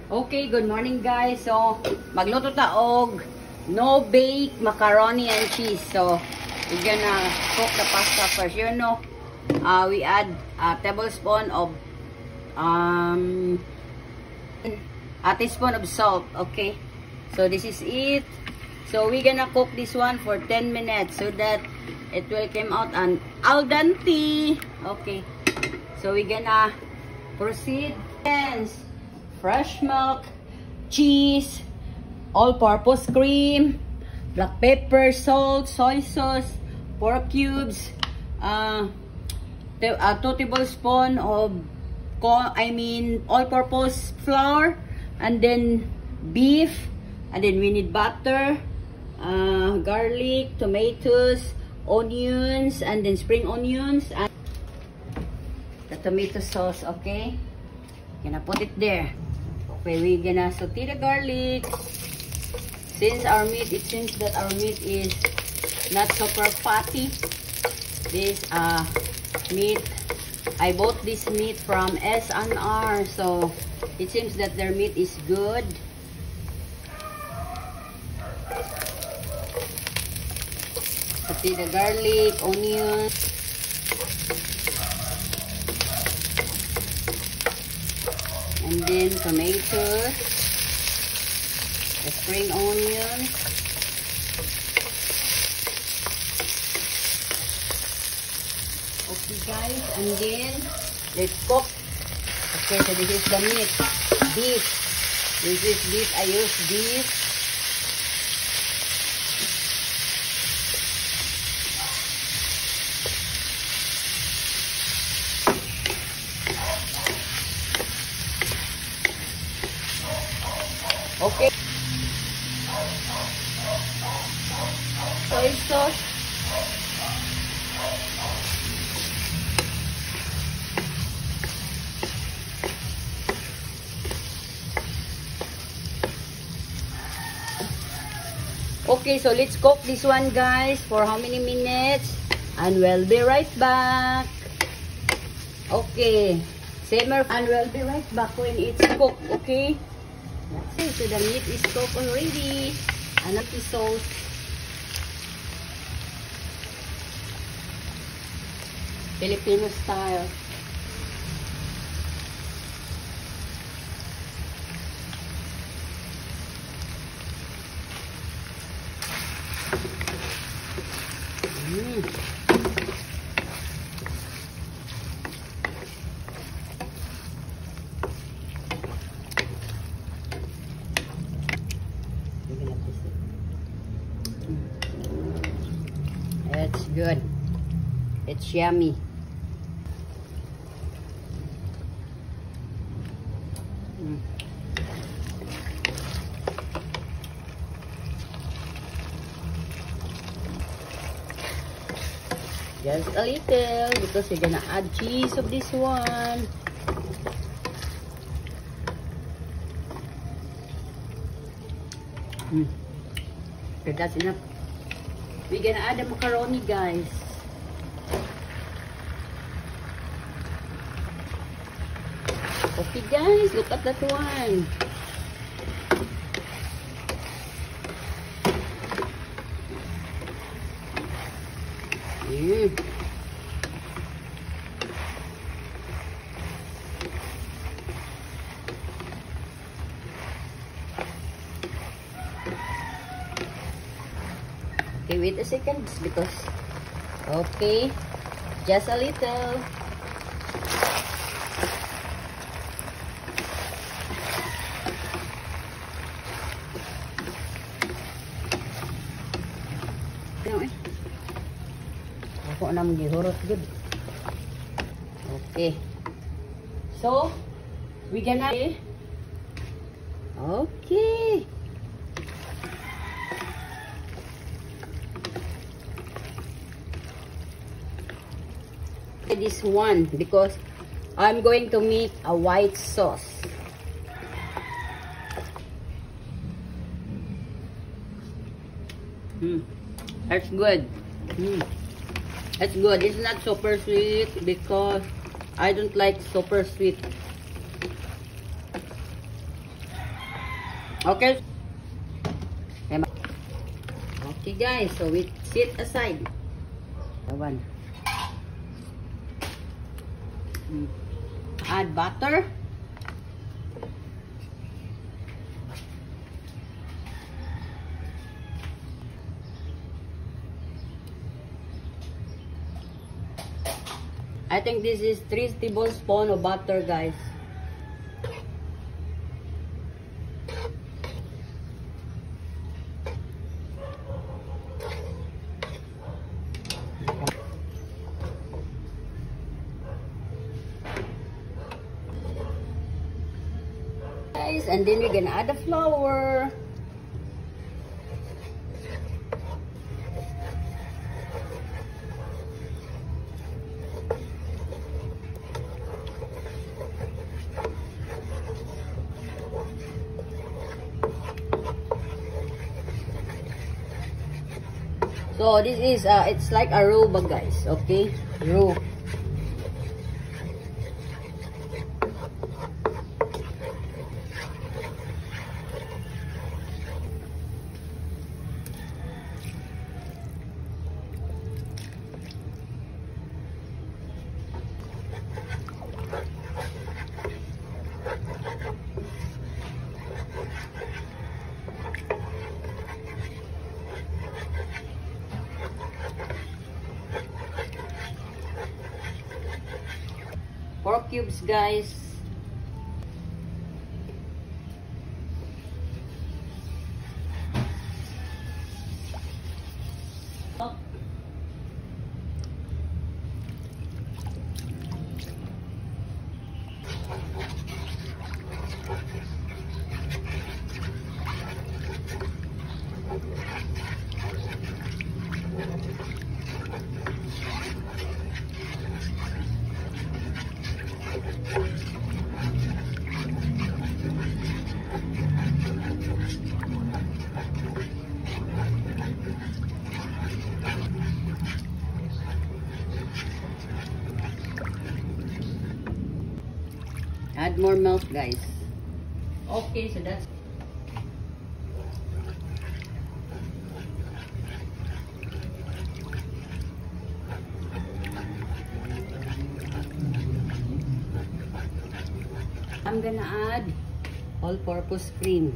Okay, good morning guys. So, magluto ta og no bake macaroni and cheese. So, we're gonna cook the pasta first. You know, we add a tablespoon of a teaspoon of salt. Okay, so this is it. So we're gonna cook this one for 10 minutes so that it will come out an al dente. Okay, so we're gonna proceed. Fresh milk, cheese, all-purpose cream, black pepper, salt, soy sauce, pork cubes, 2 tablespoons of all-purpose flour, and then beef, and then we need butter, garlic, tomatoes, onions, and then spring onions, and the tomato sauce. Okay, gonna put it there. Okay, we're gonna saute the garlic. Since our meat, it seems that our meat is not super fatty. This meat, I bought this meat from S&R, so it seems that their meat is good. Saute the garlic, onion. And then tomatoes, the spring onions, okay guys, and then let's cook. Okay, so this is the meat, beef. This is beef. I use beef. Okay. Soy sauce. Okay, so let's cook this one guys for how many minutes, and we'll be right back. Okay, simmer, and we'll be right back when it's cooked. Okay. Okay, so the meat is cooked already. Another sauce. Filipino style. It's good. It's yummy. Just a little because we're gonna add cheese of this one. Okay, that's enough. We're gonna add the macaroni, guys. Okay, guys, look at that one. Okay, wait a second because okay, just a little. Ako na magihurot good. Okay. So, we gonna okay. This one because I'm going to make a white sauce. That's good. That's good. It's not super sweet because I don't like super sweet. Okay. Okay guys, so we sit aside. One. Add butter. I think this is 3 tablespoons of butter, guys. Guys, and then we're gonna add the flour. So this is it's like a roux, guys. Okay, roux. Pork cubes, guys. Add more milk, guys. Okay, so that's I'm gonna add all-purpose cream.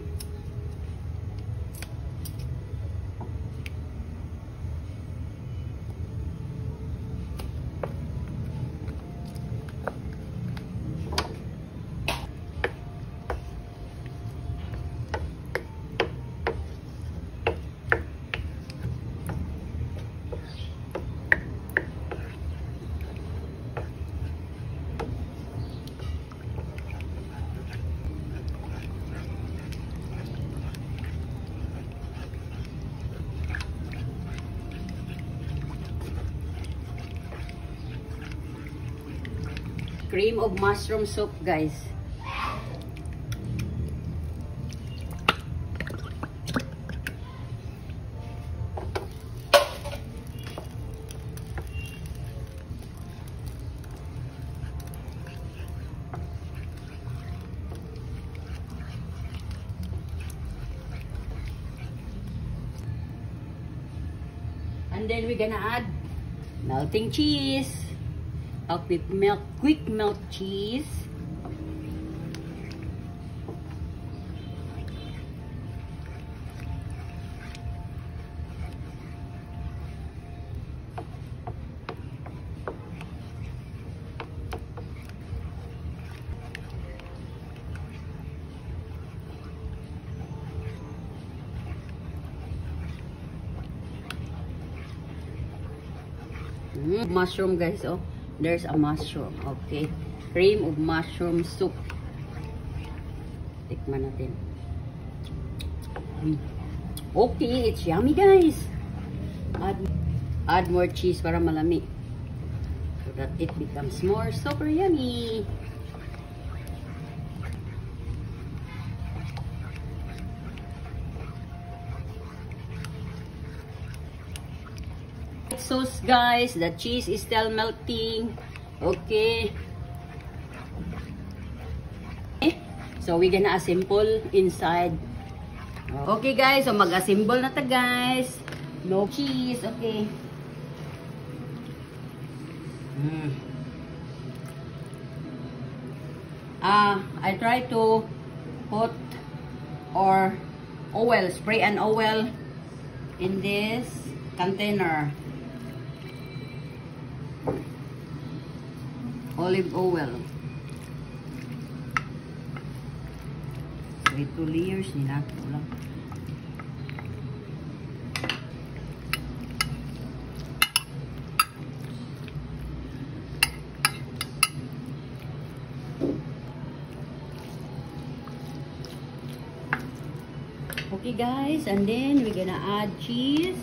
Cream of mushroom soup, guys. And then we're gonna add melting cheese. A quick melt cheese. Mushroom, guys. Oh, there's a mushroom. Okay, cream of mushroom soup. Tikman natin. Okay, it's yummy, guys. Add more cheese para malami, so that it becomes more super yummy. Sauce, guys. The cheese is still melting. Okay, so we're gonna assemble inside Okay guys, so mag-assemble na ta guys. No cheese, okay. I try to put or oil, spray an oil in this container. Olive oil. So, 2 layers nila. Lang. Okay guys, and then we're gonna add cheese.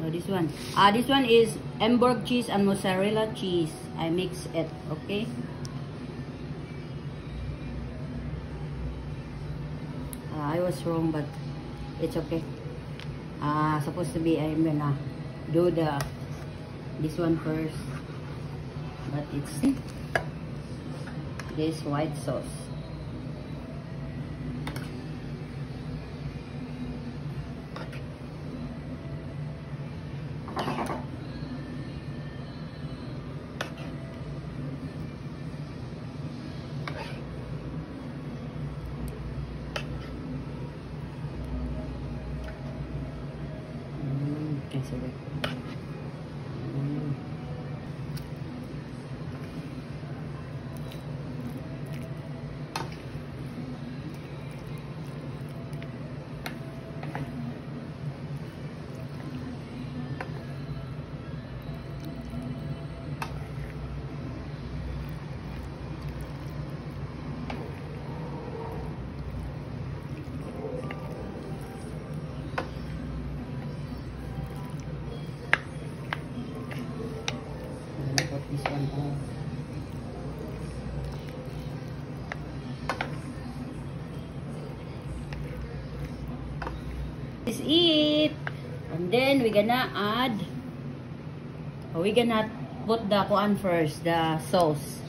Oh, this one. This one is Hamburg cheese and mozzarella cheese. I mix it, okay? I was wrong, but it's okay. Supposed to be I'm gonna do this one first, but it's this white sauce. Sorry. This one off. This is it. And then we're gonna add, we're gonna put the kuan first, the sauce.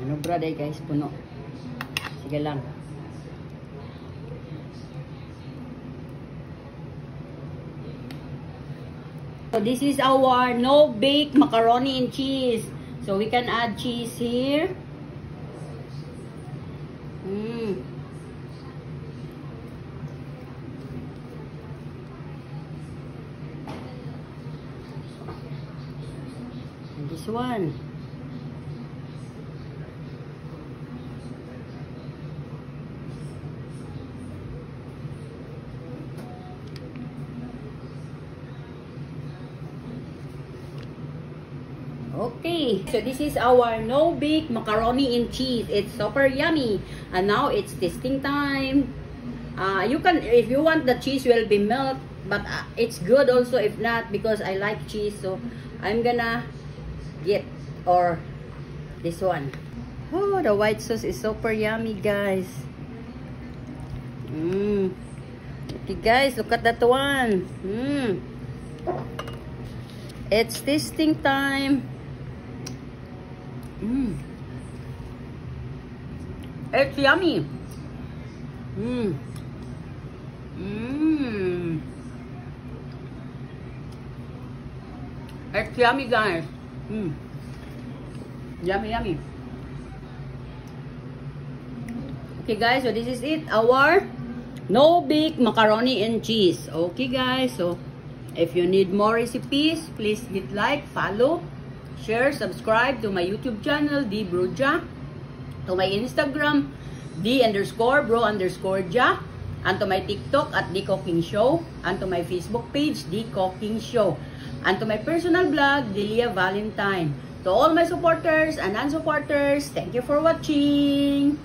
Ano brad eh guys, puno. Sige lang. So this is our no-bake macaroni and cheese. So we can add cheese here. And this one. Okay, so this is our no-bake macaroni and cheese. It's super yummy. And now it's tasting time. You can, if you want, the cheese will be melt, but it's good also if not, because I like cheese. So I'm gonna get this one. Oh, the white sauce is super yummy, guys. Okay, guys, look at that one. It's tasting time. It's yummy. It's yummy, guys. Yummy, yummy. Okay, guys. So, this is it. Our no-bake macaroni and cheese. Okay, guys. So, if you need more recipes, please hit like, follow, share, subscribe to my YouTube channel, D Broja. To my Instagram, D_bro_ja. And to my TikTok at The Cooking Show. And to my Facebook page, The Cooking Show. And to my personal blog, Delia Valentine. To all my supporters and non-supporters, thank you for watching.